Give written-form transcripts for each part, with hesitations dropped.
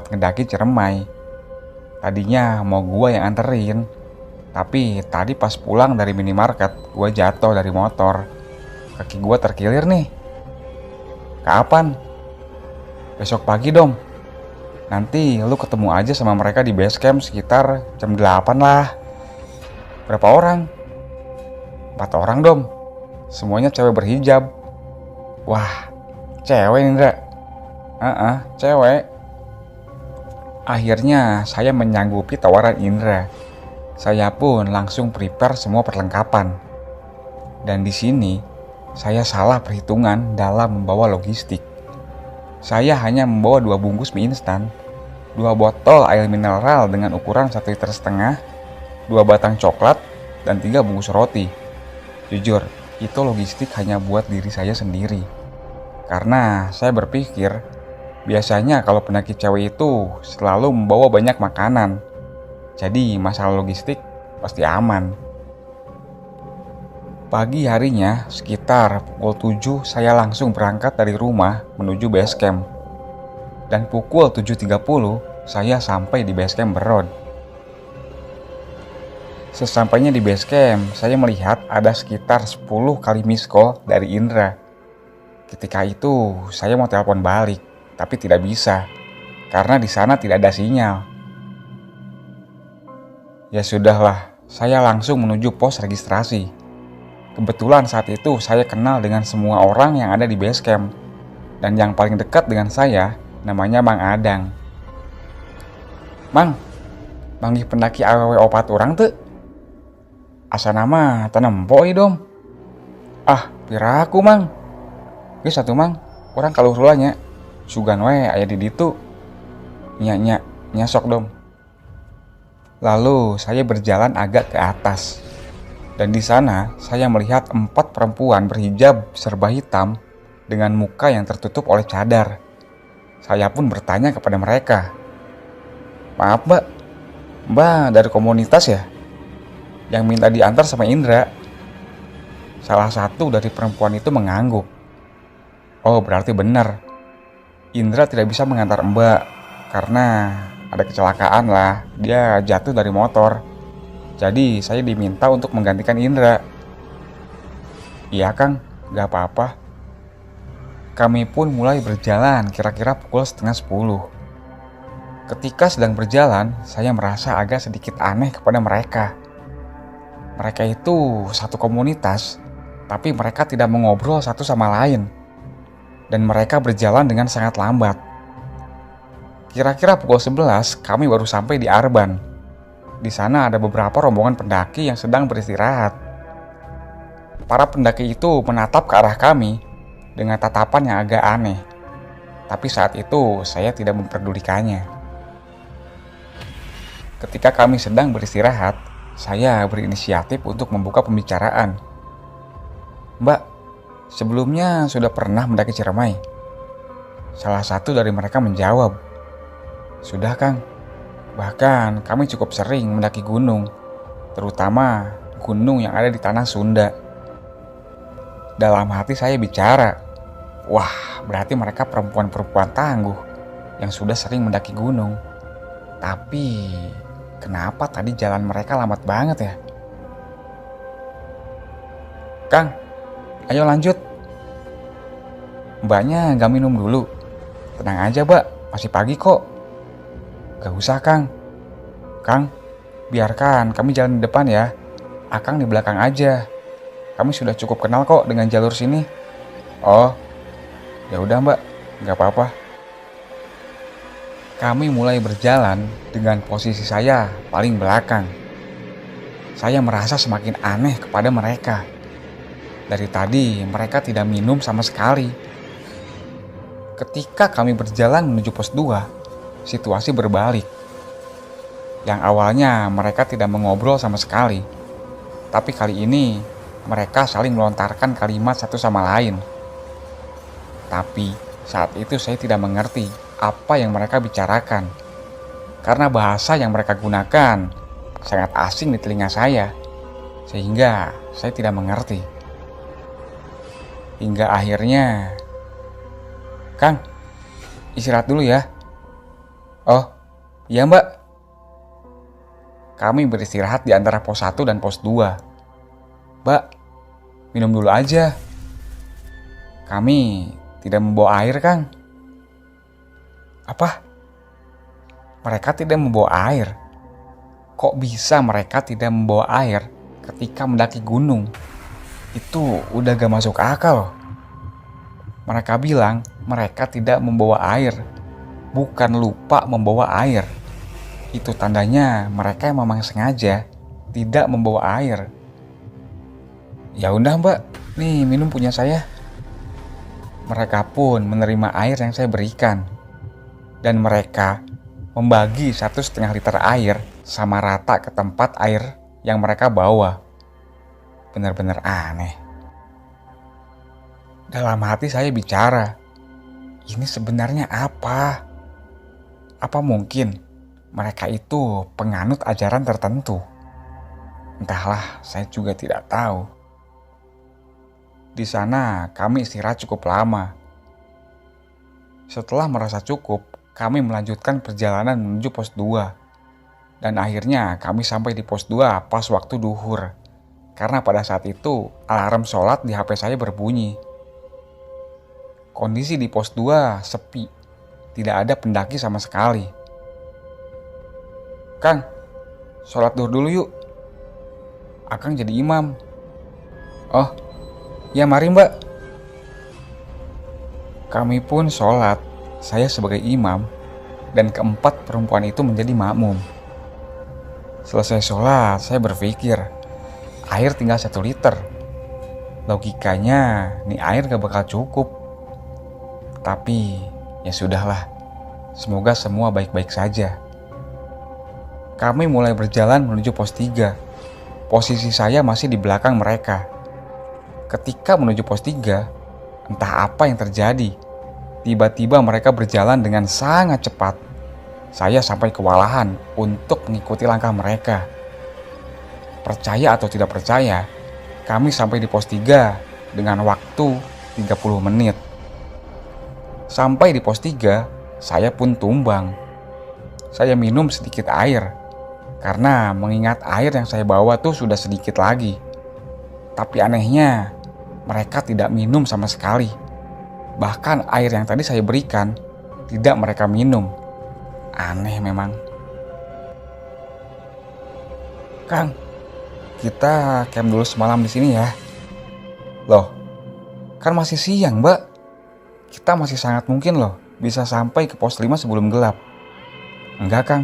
ngedaki Ciremai. Tadinya mau gua yang anterin, tapi tadi pas pulang dari minimarket gua jatuh dari motor. Kaki gua terkilir nih. Kapan? Besok pagi dong. Nanti lu ketemu aja sama mereka di base camp sekitar jam 8 lah. Berapa orang? 4 orang dong. Semuanya cewek berhijab. Wah, cewek Indra. Cewek. Akhirnya saya menyanggupi tawaran Indra. Saya pun langsung prepare semua perlengkapan. Dan di sini saya salah perhitungan dalam membawa logistik. Saya hanya membawa 2 bungkus mie instan, 2 botol air mineral dengan ukuran 1,5 liter, 2 batang coklat, dan 3 bungkus roti. Jujur, itu logistik hanya buat diri saya sendiri. Karena saya berpikir, biasanya kalau pendaki cewek itu selalu membawa banyak makanan. Jadi masalah logistik pasti aman. Pagi harinya, sekitar pukul 7 saya langsung berangkat dari rumah menuju base camp. Dan pukul 7.30 saya sampai di base camp Berod. Sesampainya di base camp, saya melihat ada sekitar 10 kali miss call dari Indra. Ketika itu, saya mau telepon balik, tapi tidak bisa, karena di sana tidak ada sinyal. Ya sudahlah, saya langsung menuju pos registrasi. Kebetulan saat itu saya kenal dengan semua orang yang ada di base camp. Dan yang paling dekat dengan saya, namanya Mang Adang. Mang, manggih pendaki awewe opat orang tuh. Asa nama tanempoi dong. Ah, piraku Mang. Geus satu Mang, orang kaluhurulanya. Sugan we aya di ditu. Nya sok dong. Lalu saya berjalan agak ke atas. Dan di sana saya melihat 4 perempuan berhijab serba hitam dengan muka yang tertutup oleh cadar. Saya pun bertanya kepada mereka. Maaf Mbak dari komunitas ya? Yang minta diantar sama Indra. Salah satu dari perempuan itu mengangguk. Oh berarti benar. Indra tidak bisa mengantar Mbak karena ada kecelakaan lah. Dia jatuh dari motor. Jadi saya diminta untuk menggantikan Indra. Iya Kang, gak apa-apa. Kami pun mulai berjalan kira-kira pukul setengah 10. Ketika sedang berjalan, saya merasa agak sedikit aneh kepada mereka. Mereka itu satu komunitas, tapi mereka tidak mengobrol satu sama lain. Dan mereka berjalan dengan sangat lambat. Kira-kira pukul 11 kami baru sampai di Arban. Di sana ada beberapa rombongan pendaki yang sedang beristirahat. Para pendaki itu menatap ke arah kami dengan tatapan yang agak aneh. Tapi saat itu saya tidak memperdulikannya. Ketika kami sedang beristirahat, saya berinisiatif untuk membuka pembicaraan. Mbak, sebelumnya sudah pernah mendaki Ciremai? Salah satu dari mereka menjawab, sudah Kang. Bahkan kami cukup sering mendaki gunung, terutama gunung yang ada di tanah Sunda. Dalam hati saya bicara, wah berarti mereka perempuan-perempuan tangguh yang sudah sering mendaki gunung. Tapi kenapa tadi jalan mereka lambat banget ya? Kang, ayo lanjut. Mbaknya gak minum dulu? Tenang aja Mbak, masih pagi kok. Gak usah Kang. Kang, biarkan kami jalan di depan ya. Akang di belakang aja. Kami sudah cukup kenal kok dengan jalur sini. Oh, ya udah Mbak, gak apa-apa. Kami mulai berjalan dengan posisi saya paling belakang. Saya merasa semakin aneh kepada mereka. Dari tadi mereka tidak minum sama sekali. Ketika kami berjalan menuju pos 2, situasi berbalik. Yang awalnya mereka tidak mengobrol sama sekali, tapi kali ini mereka saling melontarkan kalimat satu sama lain. Tapi saat itu saya tidak mengerti apa yang mereka bicarakan, karena bahasa yang mereka gunakan sangat asing di telinga saya, sehingga saya tidak mengerti. Hingga akhirnya, Kang, istirahat dulu ya. Oh, iya mbak. Kami beristirahat di antara pos 1 dan pos 2. Mbak, minum dulu aja. Kami tidak membawa air, Kang. Apa? Mereka tidak membawa air? Kok bisa mereka tidak membawa air ketika mendaki gunung? Itu udah gak masuk akal. Mereka bilang mereka tidak membawa air, bukan lupa membawa air. Itu tandanya mereka memang sengaja tidak membawa air. Ya udah mbak, nih minum punya saya. Mereka pun menerima air yang saya berikan. Dan mereka membagi 1,5 liter air sama rata ke tempat air yang mereka bawa. Benar-benar aneh. Dalam hati saya bicara, ini sebenarnya apa? Apa mungkin mereka itu penganut ajaran tertentu? Entahlah, saya juga tidak tahu. Di sana kami istirahat cukup lama. Setelah merasa cukup, kami melanjutkan perjalanan menuju pos 2. Dan akhirnya kami sampai di pos 2 pas waktu duhur. Karena pada saat itu alarm sholat di HP saya berbunyi. Kondisi di pos 2 sepi. Tidak ada pendaki sama sekali. Kang, sholat duhur dulu yuk. Akang jadi imam. Oh, ya mari mbak. Kami pun sholat, saya sebagai imam, dan keempat perempuan itu menjadi makmum. Selesai sholat, saya berpikir, air tinggal 1 liter. Logikanya, nih air gak bakal cukup. Tapi, ya sudahlah. Semoga semua baik-baik saja. Kami mulai berjalan menuju pos 3. Posisi saya masih di belakang mereka. Ketika menuju pos 3, entah apa yang terjadi. Tiba-tiba mereka berjalan dengan sangat cepat. Saya sampai kewalahan untuk mengikuti langkah mereka. Percaya atau tidak percaya, kami sampai di pos 3 dengan waktu 30 menit. Sampai di pos 3, saya pun tumbang. Saya minum sedikit air, karena mengingat air yang saya bawa tuh sudah sedikit lagi. Tapi anehnya, mereka tidak minum sama sekali. Bahkan air yang tadi saya berikan, tidak mereka minum. Aneh memang. Kang, kita camp dulu semalam di sini ya. Loh, kan masih siang mbak. Kita masih sangat mungkin loh bisa sampai ke pos 5 sebelum gelap. Enggak Kang,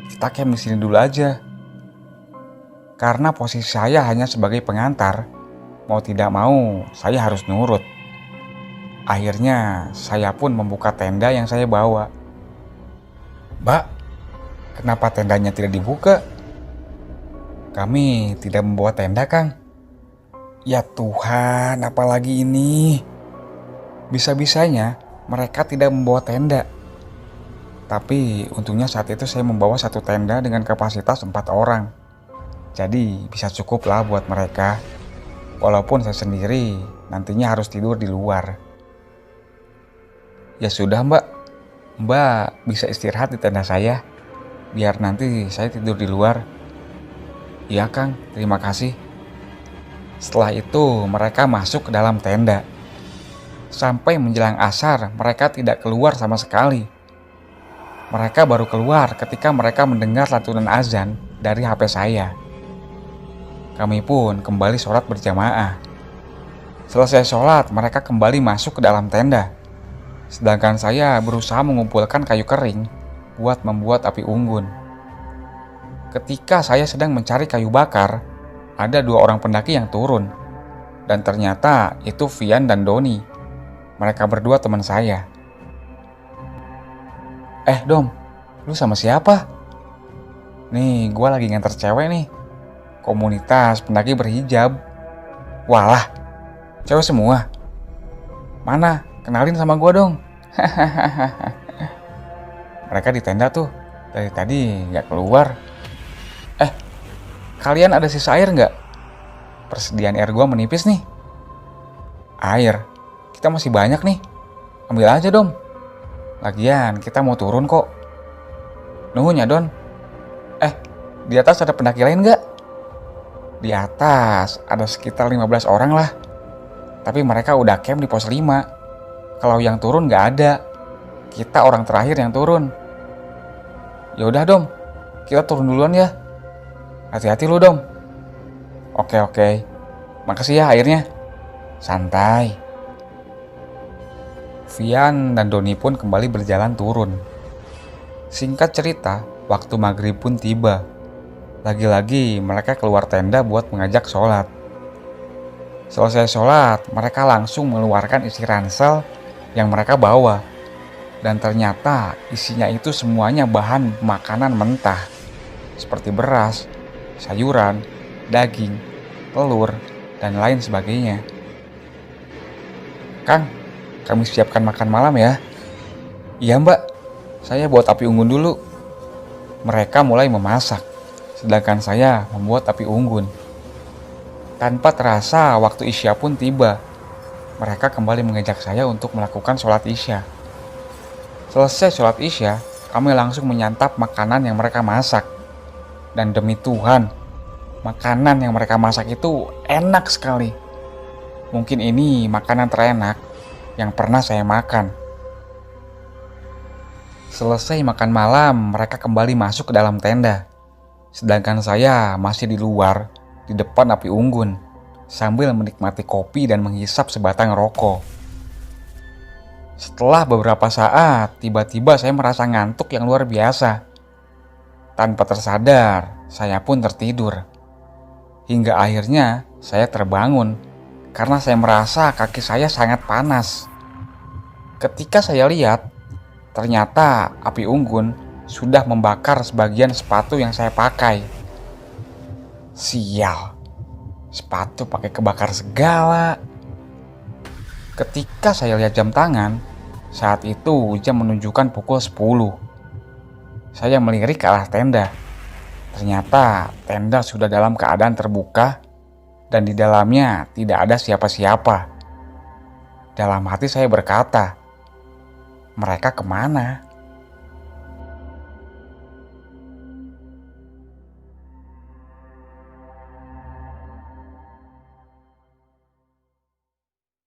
kita camp di sini dulu aja. Karena posisi saya hanya sebagai pengantar, mau tidak mau saya harus nurut. Akhirnya saya pun membuka tenda yang saya bawa. Mbak, kenapa tendanya tidak dibuka? Kami tidak membawa tenda Kang. Ya Tuhan, apalagi ini? Bisa-bisanya mereka tidak membawa tenda. Tapi untungnya saat itu saya membawa 1 tenda dengan kapasitas 4 orang. Jadi bisa cukup lah buat mereka. Walaupun saya sendiri nantinya harus tidur di luar. Ya sudah mbak. Mbak bisa istirahat di tenda saya. Biar nanti saya tidur di luar. Iya Kang, terima kasih. Setelah itu mereka masuk ke dalam tenda. Sampai menjelang asar mereka tidak keluar sama sekali. Mereka baru keluar ketika mereka mendengar lantunan azan dari HP saya. Kami pun kembali sholat berjamaah. Selesai sholat mereka kembali masuk ke dalam tenda. Sedangkan saya berusaha mengumpulkan kayu kering buat membuat api unggun. Ketika saya sedang mencari kayu bakar, ada 2 orang pendaki yang turun. Dan ternyata itu Vian dan Doni. Mereka berdua teman saya. Dom, lu sama siapa? Nih, gue lagi nganter cewek nih. Komunitas pendaki berhijab. Walah, cewek semua? Mana? Kenalin sama gue dong. Mereka di tenda tuh. Dari tadi gak keluar. Kalian ada sisa air gak? Persediaan air gue menipis nih. Air? Kita masih banyak nih. Ambil aja dong. Lagian kita mau turun kok. Nuhun ya Don. Eh, di atas ada pendaki lain nggak? Di atas ada sekitar 15 orang lah. Tapi mereka udah camp di pos 5. Kalau yang turun nggak ada. Kita orang terakhir yang turun. Ya udah Dom, kita turun duluan ya. Hati-hati lu Dom. Oke. Makasih ya airnya. Santai. Vian dan Doni pun kembali berjalan turun. Singkat cerita, waktu maghrib pun tiba. Lagi-lagi mereka keluar tenda buat mengajak sholat. Selesai sholat, mereka langsung mengeluarkan isi ransel yang mereka bawa. Dan ternyata isinya itu semuanya bahan makanan mentah. Seperti beras, sayuran, daging, telur, dan lain sebagainya. Kang, kami siapkan makan malam ya. Iya mbak, saya buat api unggun dulu. Mereka mulai memasak, sedangkan saya membuat api unggun. Tanpa terasa waktu Isya pun tiba. Mereka kembali mengajak saya untuk melakukan sholat Isya. Selesai sholat Isya, kami langsung menyantap makanan yang mereka masak. Dan demi Tuhan, makanan yang mereka masak itu enak sekali. Mungkin ini makanan terenak yang pernah saya makan. Selesai makan malam, mereka kembali masuk ke dalam tenda. Sedangkan saya masih di luar, di depan api unggun, sambil menikmati kopi dan menghisap sebatang rokok. Setelah beberapa saat, tiba-tiba saya merasa ngantuk yang luar biasa. Tanpa tersadar, saya pun tertidur. Hingga akhirnya saya terbangun karena saya merasa kaki saya sangat panas. Ketika saya lihat, ternyata api unggun sudah membakar sebagian sepatu yang saya pakai. Sial, sepatu pakai kebakar segala. Ketika saya lihat jam tangan, saat itu jam menunjukkan pukul 10. Saya melirik ke arah tenda. Ternyata tenda sudah dalam keadaan terbuka dan di dalamnya tidak ada siapa-siapa. Dalam hati saya berkata, mereka kemana?